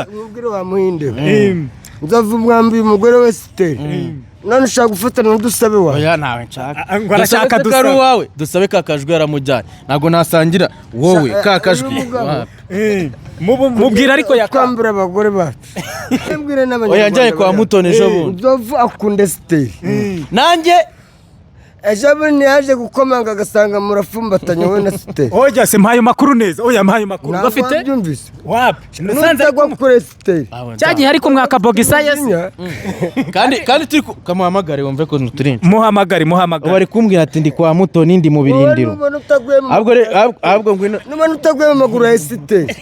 Umugore wa Muhinde nzavu umwambi umugore we Steri none ushaka gufatana n'udusabe wawe oya nawe nshaka ngo arashaka dusabe wawe dusabe kakajwe yaramujyanye ntago nasangira wowe kakajwe mubwira ariko yakambura abagore bacu mbwire n'abanyarwanda oya njye kwa Mutoni ejo bundi nzavu akunde Steri nanjye ejo bundi yaje gukomanga agasanga murafumbatanye we na Steri oya se mpaye makuru neza oya mpaye makuru bafite wapi nasanze ko kure Steri cyagiye ariko mwaka bogisa yese kandi turi kamuhamagare wumve ko turinje muhamagare bari kumbwira ati ndi kwa Mutoni ndi mu birindiro ahubwo ngwino nubona utaguye mu maguru ya Steri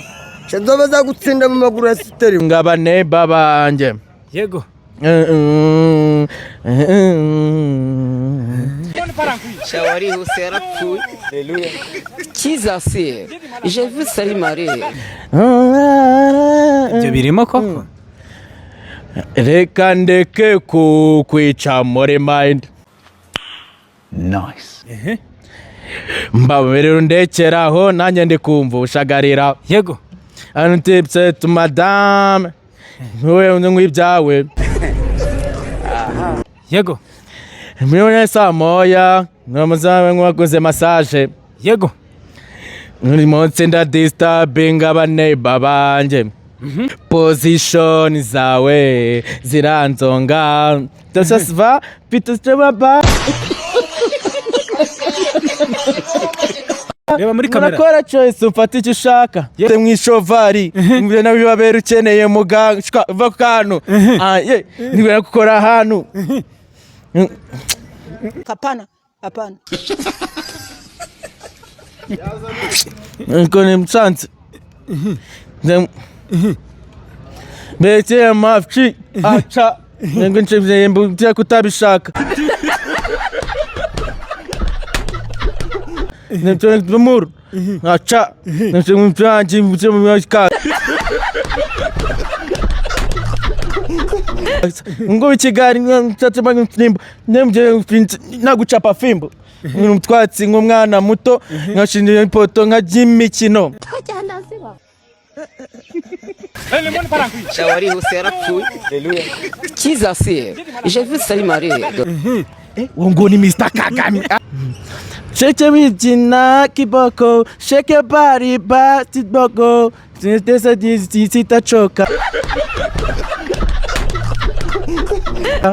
Shadow bazagutsinda mu maguru ya Steri ngabane babanje yego Shawari Husera Fou. Qui c'est? J'ai vu ça marié. Ibyo birimo koko reka ndeke kukwica muri mind nice mbabere ndekeraho nanjye ndi kumva ushagarira yego antipse tu madame wewe nk'ibyawe yego mwiwe saa moya numuzawe nkwakoze massage yego muri monse nda disturbing abaneighbor banje position zawe ziranzonga tosasva pitosteba reba muri kamera nakora choice umfata icyo ushaka te mwishovari mbere nabibabera ukeneye muganga vakano niwe gukora hano hapana ngo ni msanze mbese mafchi acha ngo nchimze mbye kutabishaka Nemtwe bumur acha nemtwe mpanji mtwe mwaka ngo ikigari ntatema nkimbo nemje nagucapa fimbo umutwatsi nk'umwana muto nkashinira ipoto nka jimikino Shawari Husera Fou. Qui c'est? J'ai vu ça marié. ngo ni Mr Kagame shake mijina kiboko shake bari bati boko tesa sitachoka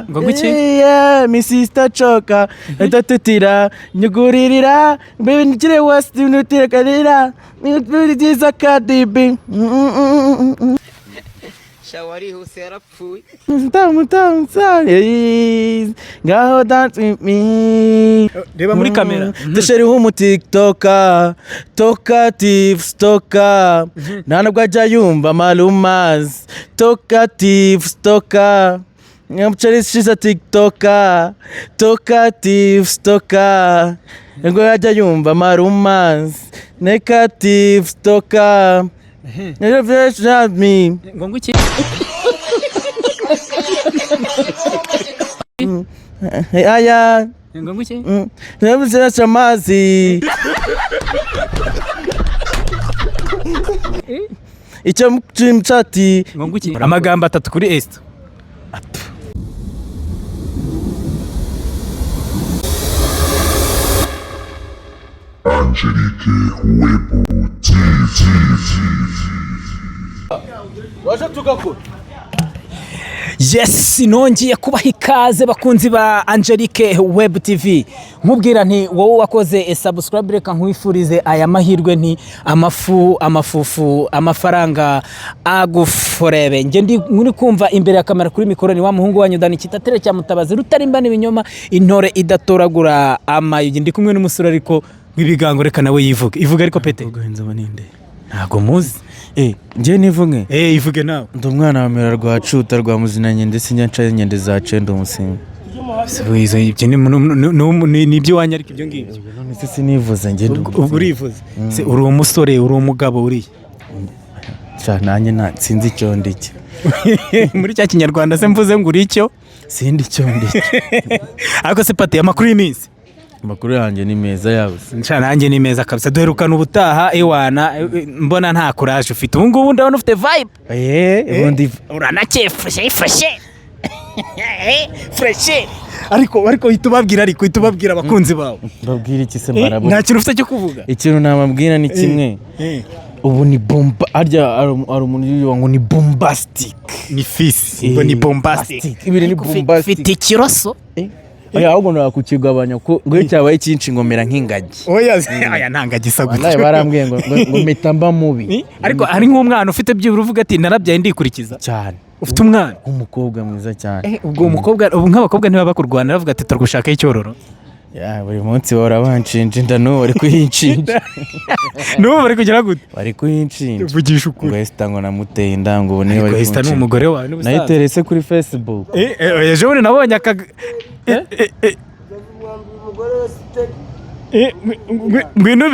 ngo guki yeah mi sister choka ndatutira nyuguririra baby nikire wasi nutira karira nutiriza kadibi Shawari Husera Fou. Tam ngaho dance with me reba muri kamera dusheri mu TikToka talkative stoka ntabwo ajya yumva malumas talkative stoka nyamuceri shiza TikToka talkative stoka ngo ajya yumva malumas negative stoka me ngo nguki aya ngo nguki nemuzira chamazi icyo mchati ngo nguki amagambo atatu kuri Esther Angelique Web TV. waje tugakora yes nongeye kubaha ikaze bakunzi ba Angelique Web TV nkubwira nti wowe wakoze subscribe reka nkwifurize aya mahirwe nti amafufu amafaranga agufurebe nge ndi muri kumva imbere ya kamera kuri mikoro ni wa muhungu wanyu Dani Kitatere cya Mutabazi rutarimbana ibinyoma intore idatoragura amayugi ndi kumwe n'umusore ariko wibigango reka nawe ivuga ariko pete ugenza baninde ntago muzi nje nivuge ivuge nawe ndi umwana wa mera rwa cuta rwa muzinanye ndetse nyanca nyende za cendo umusinga Sibuizo ibyo ni ibyo wanya ariko ibyo ngibyo none se sinivuze nge urivuze se uri umusore uri umugabo uri nanjye sinzi icyo ndiki muri cya kinyarwanda se mvuze ngo uri icyo sindi icyo ndiki ariko se pate amakuru y'iminsi Amakuru yanjye ni meza yawe. Nca nanjye ni meza kabisa. Duherukana ubutaha ewana mbona nta courage ufite. Ubu ngubu ndabona ufite vibe. Ubundi uranakefashe fresh. Ariko uhita ubabwira abakunzi bawe. babwira iki se marabu? Nta kintu ufite cyo kuvuga. Ikintu namabwira ni kimwe. Ubu ni bomba arya ari umuntu ngo ni bombastic. Ni fisi. Ngo ni bombastic. Ibiri ni bombastic. Fite ikiroso. Oya ahubwo nakukigabanya ko ngo cyabaye cyinshi ngomera nk'ingagi. Oya ntangagisa gutyo. Nawe barambwiye ngo metamba mubi. Ariko ari nk'umwana ufite byibura uvuga ati narabyaye ndikurikiza. Cyane. Ufite umwana umukobwa mwiza cyane. Ubwo umukobwa ubu nk'abakobwa ntibaba kurwana bavuga ati turgushaka icyororo. Ya buri munsi bahora banshinja n'ubu bari kuyinshinja. N'ubu bari kugira gute? Bari kuyinshinja. Vugisha ukuri. Ngo Esther ngo namuteye indango ubu niyo bari kunshinja. Esther ni umugore wawe n'ubusaza. Nayiteretse kuri Facebook. Ejo bundi nabonye ngwino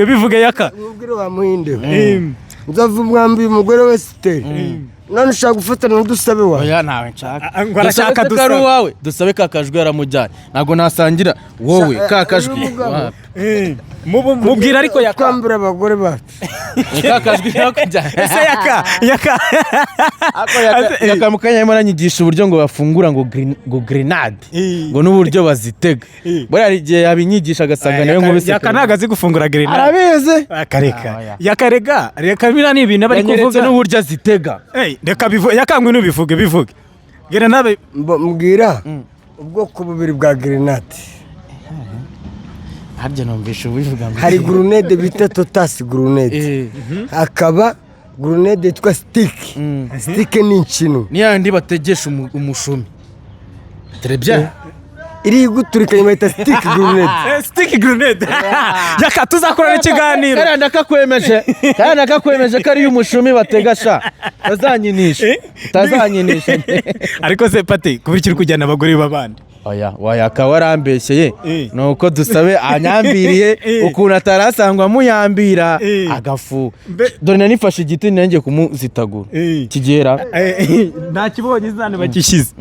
bivuge yaka. Ubwire wa muhinde. Nzavu umwambi umugore we Esther. None ushaka gufatana n'udusabe wawe. Oya nawe nshaka. Arashaka dusabe wawe. Dusabe kakajwe yaramujyanye. Ntago nasangira wowe kakajwe. Mubwira ariko yakambura abagore bacu. Kakajwe yakujyanye. Ese yaka. Yaka mukanya maranyigisha uburyo ngo bafungura ngo grenade. Ngo n'uburyo bazitega. Bari ari gihe yabinyigisha gasanga nayo ngo bise. Yaka nagazi gufungura grenade. Arabize. Akareka. Yakarega. Reka bira ni ibintu bari kuvuga n'uburyo azitega. Reka yakangwe n'ubivuge. Grenade mbwira ubwoko bubiri bwa grenade. Harya numvisha ubivuga ngo hari grenade bita totas grenade. Akaba grenade yitwa stick. Stick ni inkino. Ni yandi bategesha umushumi. Trebya. Iri guturika nyuma yita stick grenade. Stick grenade. Yaka tuzakorana ikiganiro. Kandi nakakwemeje ko ari umushumi bategasha. Tazanyinisha. Ariko se pate kubirikira kujyana abagore babandi. Oya wayaka warambeshyeye nuko dusabe anyambiriye ukuntu atarasangwa muyambira agafu. Dore nanifashe igiti nanjye kumuzitagura kigera nta kibonye izane bakishize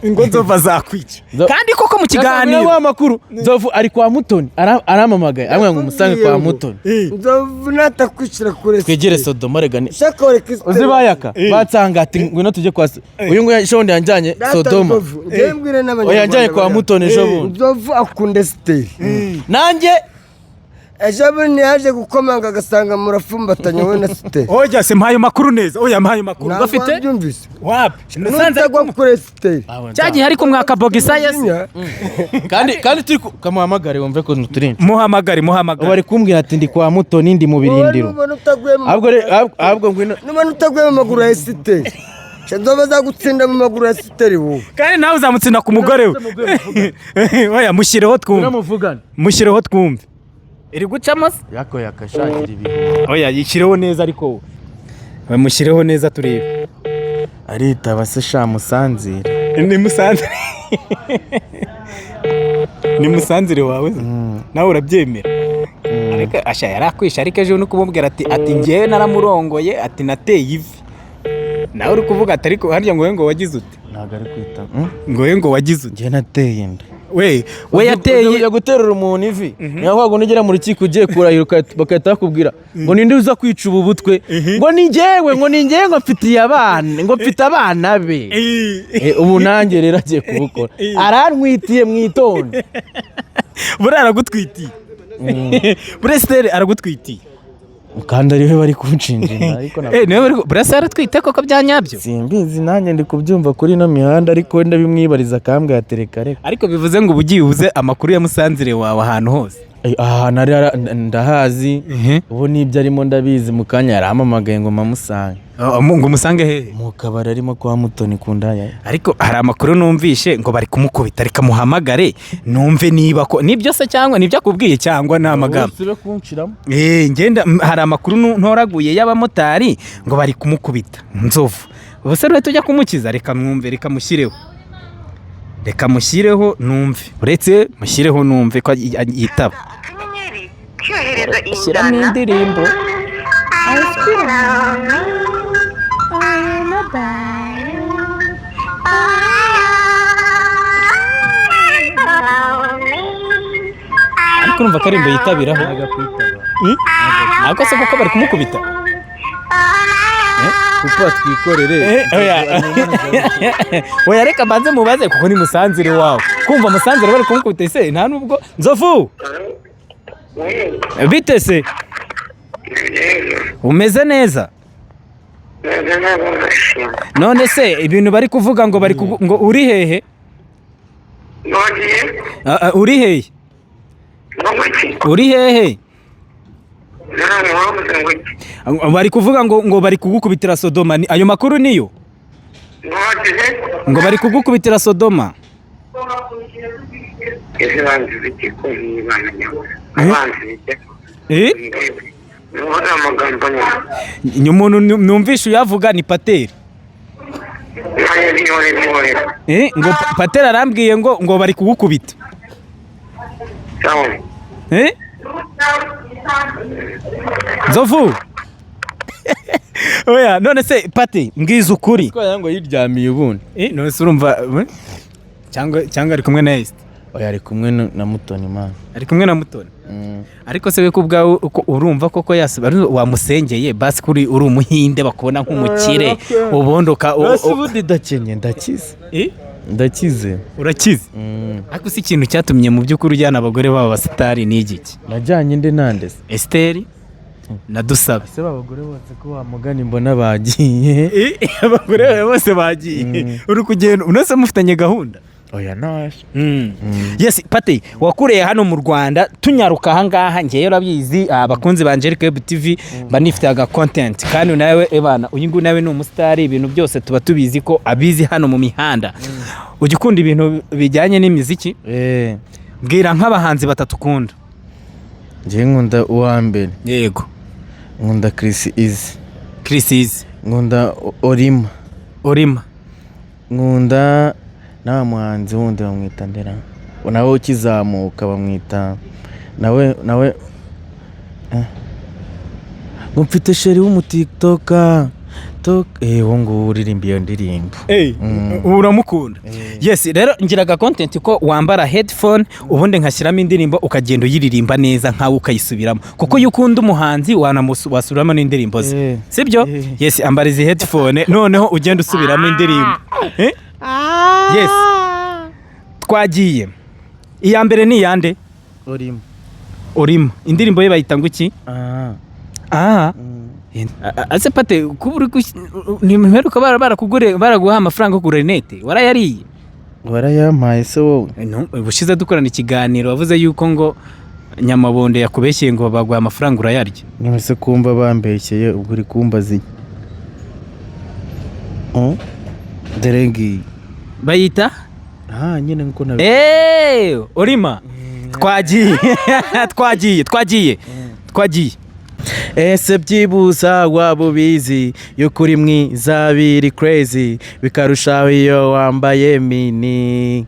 ngo nzova zakwica kandi koko mu kiganiro amakuru nzovu ari kwa Mutoni aramamagaye amwe ngo umusange kwa Mutoni. Nzovu natakwicira kure twegere Sodoma regane uzibayaka batsanga ati ngwino tujye kwa uyu ngo yashonde yanjanye Sodoma yanjanye kwa Mutoni ejo bundi. Nzovu akunda Esther nanjye ejo bundi yaje gukomanga agasanga murafumbatanya we na Esther. Oya se mpaye makuru neza. Oya mpaye makuru bafite wapi nutagwa kure Esther cyagiye hari kumwaka bogisa yese kandi turi kamuhamagare wumve ko nuturinda muhamagare bari kumbwira ati ndi kwa Mutoni ndi mu birindiro ahubwo ngwino numa utagwe mu maguru ya Esther Nzoba zagutsinda mu maguru ya Esther wowe kandi nawe uzamutsinda ku mugore we. Oya mushireho twumve iri gucamo yako yakashakira ibi. Oya yishireho neza ariko we mushireho neza turebe. Aritaba se sha musanzira. Ni musanzire wawe nawe urabyemera. Ariko asha yarakwisha ariko ejo no kumubwira ati ngiye naramurongoye ati nateye ivi. Nawe uri kuvuga ati ariko harya ngo wagize ute? Ntago ari kwita. Ngo wagize ute? Ngiye nateye inda. We yateye guterura umuntu ivi. Niyo kwago nigera mu rukiko ugiye kurahiruka bakahita bakubwira ngo ninde uza kwica ubu butwe ngo ni njyewe ngo mfitiye abana ngo mfite abana be. Ubu nanjye rero agiye kubukora arantwitiye mwitonde. Buri aragutwitiye. Buri Esther aragutwitiye. Kandi ariwe bari kunshinjira ariko niwe burasa aratwite koko byanyabyo. Simbizi nanjye ndi kubyumva kuri no mihanda ariko ndabimwibariza kambwe yatereka reka. Ariko bivuze ngo ubugiye ubuze amakuru ya musanzire wawe ahantu hose. Ahantu ari ndahazi ubu nibyo arimo ndabizi mu kanya yaramamagaye ngo mamusange. Ngo musange he? Mu kabari arimo kwa Mutoni kundaya. Ariko hari amakuru numvishe ngo bari kumukubita reka muhamagare numve niba ko nibyo se cyangwa nibyo akubwiye cyangwa n'amagambo. Sibe kunshiramo. Ngenda hari amakuru ntoraguye y'abamotari ngo bari kumukubita Nzovu. Ubuse rero tujya kumukiza reka mwumve reka mushyireho numve. Uretse mushyireho numve ko yitaba. Shyiramo indirimbo. ariko urumva karimbo yitabiraho nako se kuko bari kumukubita kuko twikorere oya reka banze mubaze kuko ni musanzire wawe kumva musanzire bari kumukubita ise nta nubwo Nzovu bite se umeze neza none se ibintu bari kuvuga ngo ngo uri hehe uri hehe uri hehe bari kuvuga ngo bari kugukubitira Sodoma ayo makuru niyo ngo bari kugukubitira Sodoma umuntu numvishe uyavuga ni Pateri ngo Pateri arambwiye ngo bari kugukubita Nzovu oya none se Pati mbwiza ukuri ko yango yiryamiye ubundi none se urumva cyangwa ari kumwe na Esther oya ari kumwe na Mutoni man ari kumwe na Mutoni ariko se we kubwawe urumva koko wamusengeye basi kuri uri umuhinde bakubona nk'umukire ubondoka ubundi ndakize urakize ariko si ikintu cyatumye mu by'ukuri ujyana abagore baba basitari ni igiki najyanye nde nande Esther na Dusabe se abagore bose ko wamugani mbona bagiye abagore bose bagiye uri kugenda unose mufitanye gahunda oya naje yes Pati wakureye hano mu Rwanda tunyaruka aha ngaha ngiye urabizi abakunzi ba Angelique Web TV banifite aga content kandi nawe ebana uyingu nawe ni umustar ibintu byose tuba tubizi ko abizi hano mu mihanda ugikunda ibintu bijyanye n'imiziki mbwira nk'abahanzi batatukunda ngiye nkunda uwa mbere yego nkunda Chris Easy nkunda Orima nkunda na muhanzi wundi bamwita ndera nawe ukizamuka bamwita nawe mfite sheri w'umutiktoka wongo uririmba iyo ndirimbo uramukunda yes rero ngiraga content ko wambara headphone ubundi nkashyiramo indirimbo ukagenda uyiririmba neza nkawe ukayisubiramo kuko iyo ukunda umuhanzi wasubiramo n'indirimbo ze sibyo yes ambara izi headphone noneho ugenda usubiramo indirimbo yes twagiye iya mbere ni yande Orima indirimbo ye bayita ngo iki ase Pate kuburi nimperuka baraguha amafaranga yo kugura rinete warayariye warayampaye se wowe ubushize dukorana ikiganiro wavuze yuko ngo Nyamabonde yakubeshyeye ngo baguha amafaranga urayarya nose kumva bambeshyeye ubwo uri kumbazi Derengi bayita nyine nko na Orima twagiye ese byibuza waba ubizi yuko uri mwiza biri crazy bikarushaho iyo wambaye mini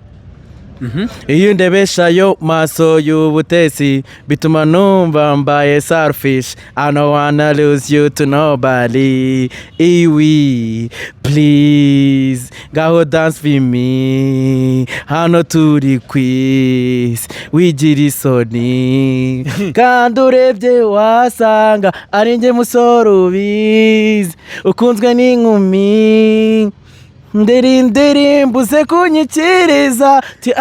iyo ndebesha ayo maso y'ubutesi bituma numva mbaye selfish I don't wanna lose you to nobody iwi please gaho dance with me hano turi quiz wigira isoni kandi urebye wasanga ari njye musore ubizi ukunzwe n'inkumi ndirimbo uze kunyikiriza ti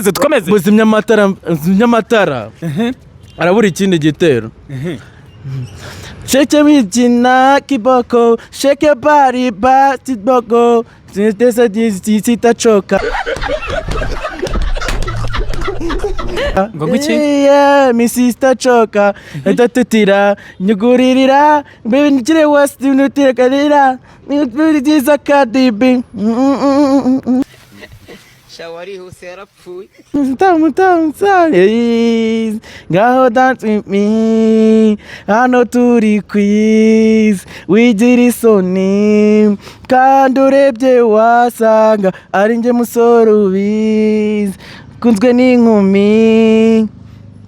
dukomeze muzimya amatara arabura ikindi gitero shake mijina kiboko shake body bati boko tesa sitachoka ngo guki mi sister choka ndatetira nyuguririra mbere nikire wasi nutirekanira nutiza kadibi shawari hose yarapfuye ngaho dance with me hano turi quiz wigira isoni kandi urebye wasanga ari nje musore ubizi kunzwe n'inkumi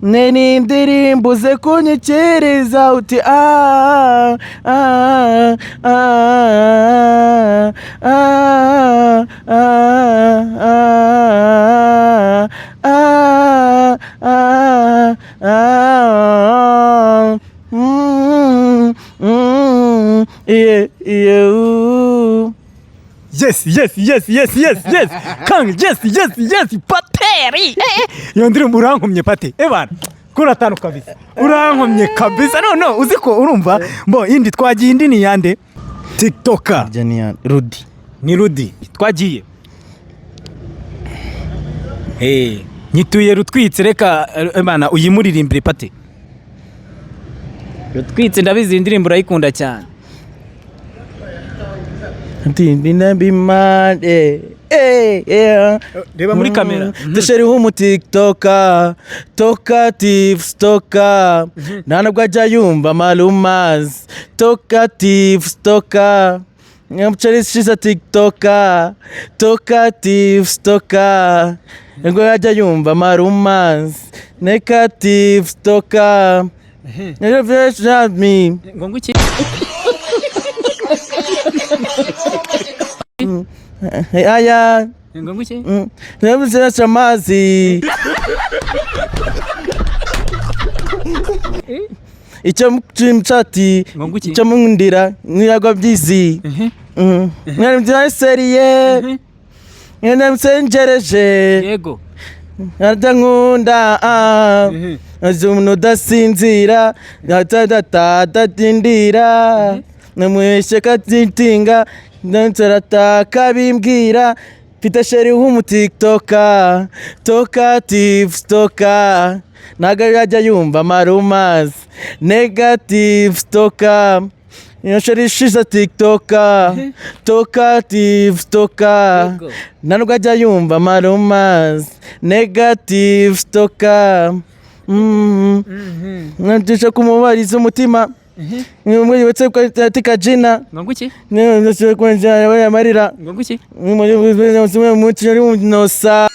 n'indirimbo ze kunyekereza uti yes Kang, yes Pateri iyo ndirimbo urankomye Pate ebana kuri atanu kabisa urankomye kabisa no uziko urumva mbo indi twagiye indi ni yande TikToker ni Rudy twagiye nyituye rutwitse reka ebana uyimuririmbire Pate rutwitse ndabizi indirimbo urayikunda cyane reba muri kamera desheriho umu TikToker talkative stalker ntanabwo ajya yumva malumas talkative stalker nyamucarishiza TikToker talkative stalker ngo ajya yumva malumas negative stalker ngo nguki aya ngo nguki nabuze amazi icyo mchati icyo mundira nirago byizi nari seriye nari yego Arda nkunda azumuntu udasinzira datindira namuheshe katinga ntarataka bimbwira mfite sheri w'umu TikToker talkative stalker ntago ajya yumva marumas negative stalker iyo sheri shiza TikToker talkative stalker ntago ajya yumva marumas negative stalker nandisha kumubariza umutima Mwe wetse katika jina nguki nyo kwanza ya marira nguki mwe muti ari nosa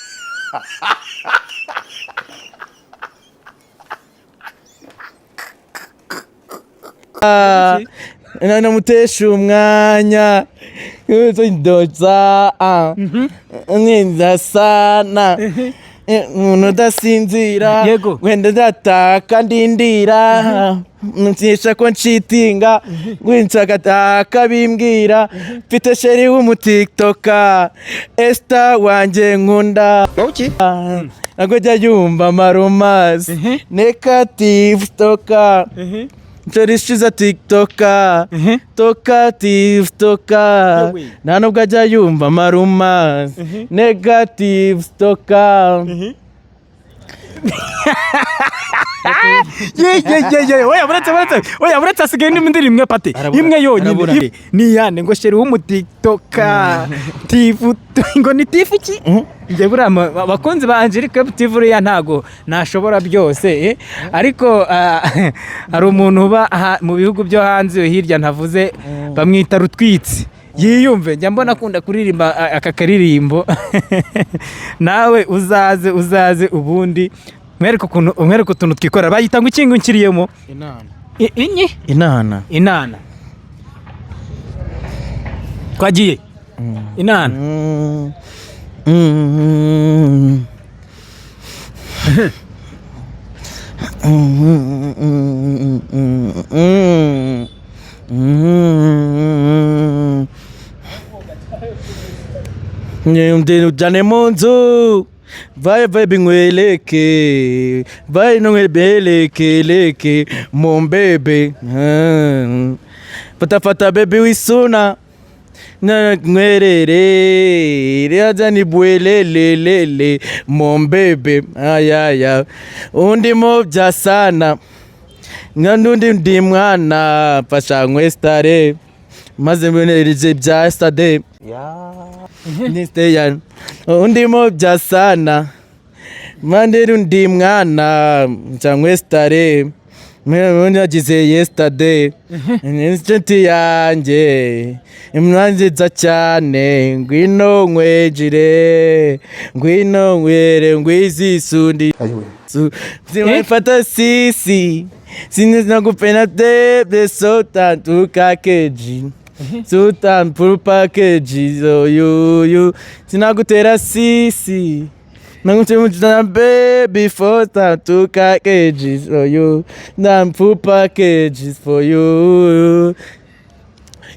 na mutesha umwanya ndoza neza sana umuntu udasinzira wenda dataka ndindira ntisha ko nshitinga winshaka bimbwira mfite sheri w'umu TikToker Esther wanjye nkunda ntabwo ajya yumva marumas negative stalker Chorishiza TikToker talkative stalker nta nubwo ajya yumva marumas negative stalker oya buretse asigaye indi ndirimbo imwe Pate imwe yonyine ni yane ngo sheri w'umu TikToker tifu ngo ni tifu ki njye buriya abakunzi ba Angelique Web TV uriya ntago nashobora byose ariko hari umuntu uba mu bihugu byo hanze hirya ntavuze bamwita rutwitsi yiyumve njya mbona akunda kuririmba aka karirimbo nawe uzaze ubundi mwereke utuntu twikora bayita ngo ikingo nkiriyemo inana twagiye inana ujyane mu nzu vai bingweleke vai nongweleke mon bebe fata bebe wisuna na ngwerere riaza ni bwelelelele mon bebe ayaya undimo bya sana ndi mwana fasha ngwestare maze mwenereze bya stade Nisteyan undimo bya sana mandera undi mwana cyangwa stare nagize yesterday inshuti yanjye imwanziza cyane ngwino nkwejire ngwino nkwere ngwizisundi zimafata sisi sinagupenda tebe sota tukakeji Sultan full package so you sinagutera sisi nangutera baby for two packages so you damn full packages for you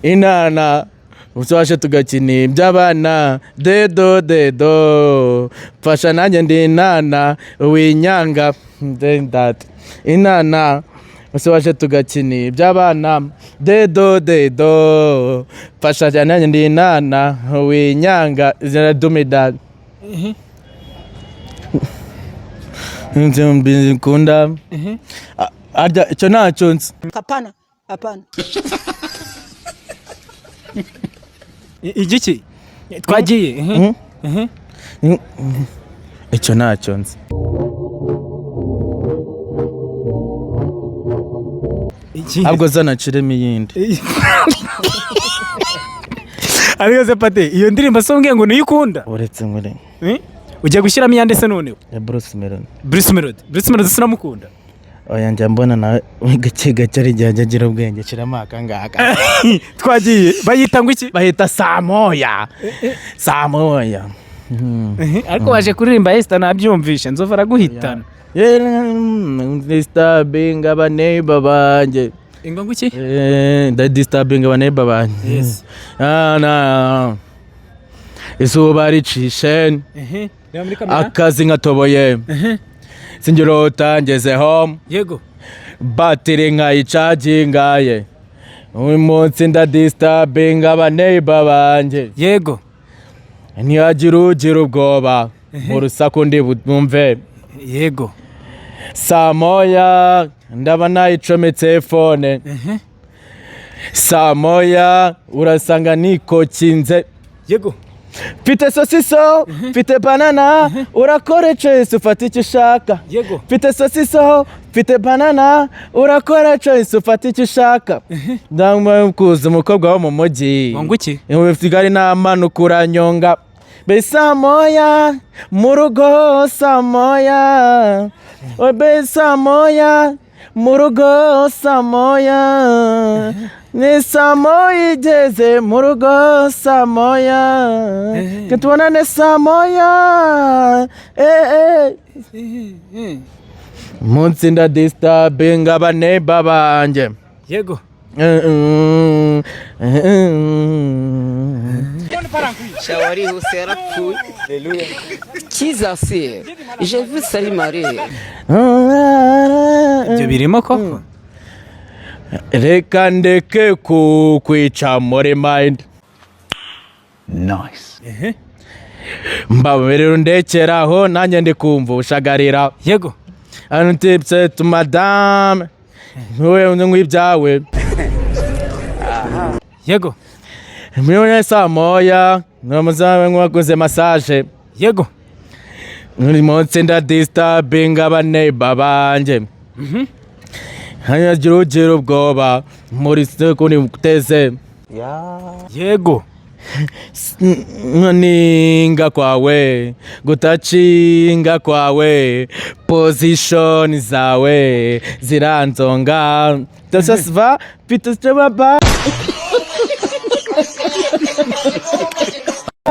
inana uswashe tugakina iby'abana dedo fasha nanjye ndi inana winyanga then that inana uswashe tugakina iby'abana dedo fasha nanjye ndi inana winyanga ziradumida Kunda arya icyo ntacyo nzi. Hapana. Igiki twagiye icyo ntacyo nzi. Ahubwo zanaciremo iyindi. Ariko se pate iyo ndirimbo sombwe ngo nuyikunda uretse ngure ugiye gushyiramo iyande se noneho ya Bruce Melody sinamukunda oya njya mbona nawe gake ari igihe agira ubwenge kiramo akangaka twagiye bayita ngo iki bahita Samoya ariko waje kuririmba Esther nabyumvishe nzova araguhitana disturbing abaneighbor banjye ingo nguki disturbing abaneighbor banjye yes na izuba ricishe akazi nkatoboye sinjirota ngeze home yego batiri nkayicagingaye uyu munsi disturbing abaneighbor banjye yego ntiyagira ugira ubwoba mu rusaku ndi bumve yego Samoya ndaba nayicometse phone Samoya urasanga nikokinze yego Fite sosiso, fite banana, urakore choice ufata icyo ushaka. Yego. Fite sosiso, fite banana, urakore choice ufata icyo ushaka. Ndamwe kuza umukobwa wo mu mujyi. Wanguki? Ufigari n'amanuka uranyonga. Be Samoya, mu rugo Samoya. Be Samoya, mu rugo Samoya. Ni Samoya igeze mu rugo Samoya katubonane Samoya munsi disturbing abaneighbor banjye yego Shawari Hussein Pouy. Kiza Sir. J'ai vu Salim Marie. ibyo birimo koko reka ndeke kukwica muri mind Nice. mbabarira ndekeraho nanjye ndi kumva ushagarira yego antipse tu madame wowe nk'ibyawe yego mwiwe Samoya numuzawe nk'uwakoze massage yego muri munsi disturbing abaneighbor banjye hanyagira ugira ubwoba muri sekundi guteze yego ninga kwawe gutacinga kwawe position zawe ziranzonga tasasva pitosteba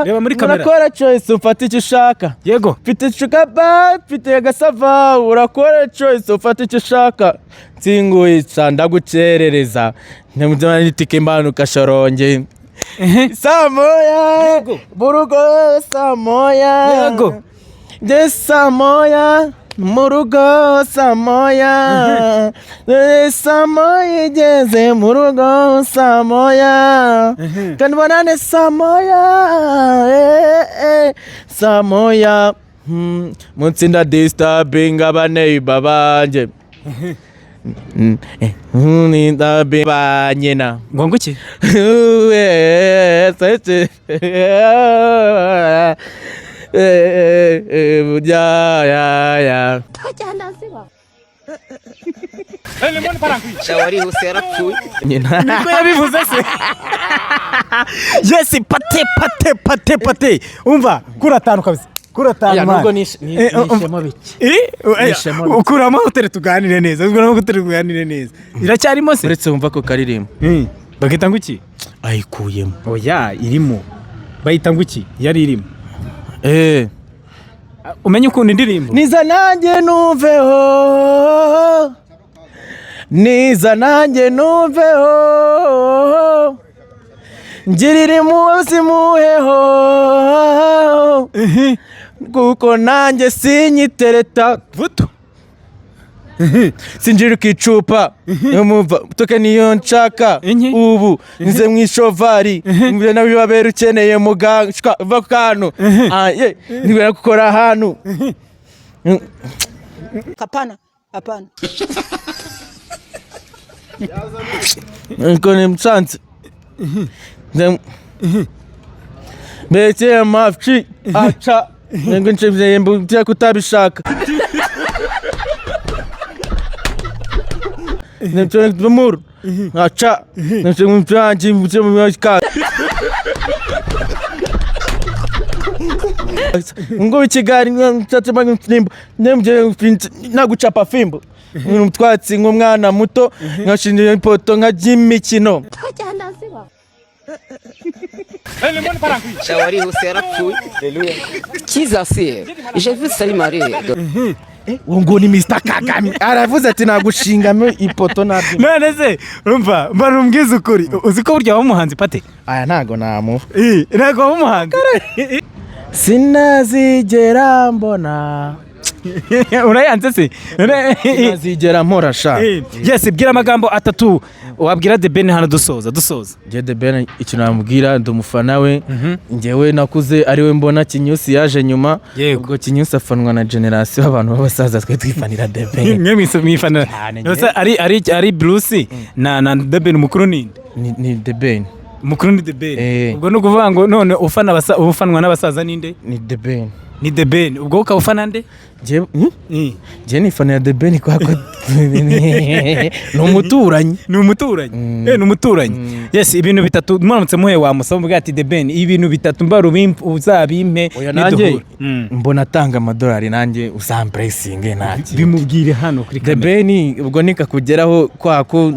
reba muri kamera urakora choice ufata icyo ushaka yego fite chukaba fite gasava urakora choice ufata icyo ushaka nsinguyica ndagucerereza ntemuzana nitike imbanuka shoronge Samoya burugo Samoya yego de Samoya murugo Samoya Samoya igeze murugo Samoya kanibonane Samoya Samoya munsi disturbing abaneighbor banjye Nkunda ba nyina. ngo nguki Ya. Shawari hose yarapfuye. Nyina. niko yabivuze se yes pate umva kuri atanu kabisa kuri atanu Ya man. nubwo nishemo biki. Nishemo. ukuramo hotel tuganire neza ukuramo hotel tuganire neza iracyarimo se Uretse wumva ko karirimbo. bagita nguki Ayikuyemo. oya irimo bayita nguki yari irimo umenye ukunda indirimbo Niza nanjye numveho. Niza nanjye numveho. Ngirira impuhwe muheho. Kuko nanjye sinyitereta vuto sinjira icupa yumva toke niyo nshaka ubu nze mwishovari mbere nawe babera ukeneye muganga vakano niwe gukora hano Hapana. ngo ni msanze mbese amafi aca ngo nshimye mbye kutabishaka Nemchone tumur. Acha. Nemchone mpanji mchaka. Ngo ikigari ntatema fimbo. Nemje nagucapa fimbo. Umutwatsi nk'umwana muto nkashinje ipoto nka jimikino. Shawari hose yarapfuye. Kizasiye. J'ai vu Salim Marie. Ngo ni Mr Kagame aravuze ati nagushingamo ipoto nabyo none se urumva mbarumbwiza ukuri uzi ko burya wamuhanzi pate aya ntago namu ntago wamuhanzi sinazigera mbona urayanze se sinazigera mpora sha yes bwira amagambo atatu wabwira The Ben hano dusoza je The Ben icyo namubwira ndumufana we ngewe nakuze ari we mbona Kinyusi yaje nyuma ubwo Kinyusi afanwa na generation abantu b'abasaza twe twifanira The Ben mwe mwifanira yose ari Bruce na The Ben mukuru ninde ni The Ben mukuru ni The Ben ubwo no kuvuga ngo none ufanwa n'abasaza ninde ni The Ben ni The Ben ubwo ukabufana nde je nifanira The Ben kwa n'umuturanyi yes ibintu bitatu muramutse muhe wamusaba mvuga ati The Ben ibintu bitatu mbaru uzabimpe niduhura mbona atanga amadolari nanjye uzampressinge nanjye bimubwire hano kuri The Ben ubwo nikakugeraho kwako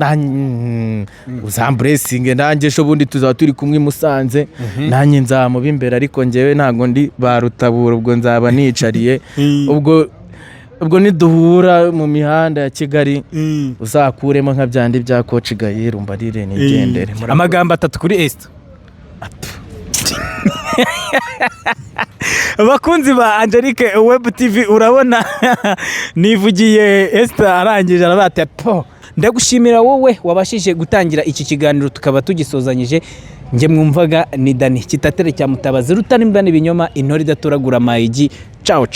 uzampressinge nanjye sho bundi tuzaba turi kumwe Musanze nanjye nzamuba imbere ariko ngewe ntago ndi barutabura ubwo nzaba nicariye ubwo niduhura mu mihanda ya Kigali uzakuremo nka byandi bya Coach Gaye rumbarire nigendere amagambo atatu kuri Esther abakunzi ba Angelique Web TV urabona nivugiye Esther arangije arabate po ndagushimira wowe wabashije gutangira iki kiganiro tukaba tugisozanyije nge mwumvaga ni Dani Kitatere cya Mutabazi rutanimbana ibinyoma intore idaturagura mayigi ciao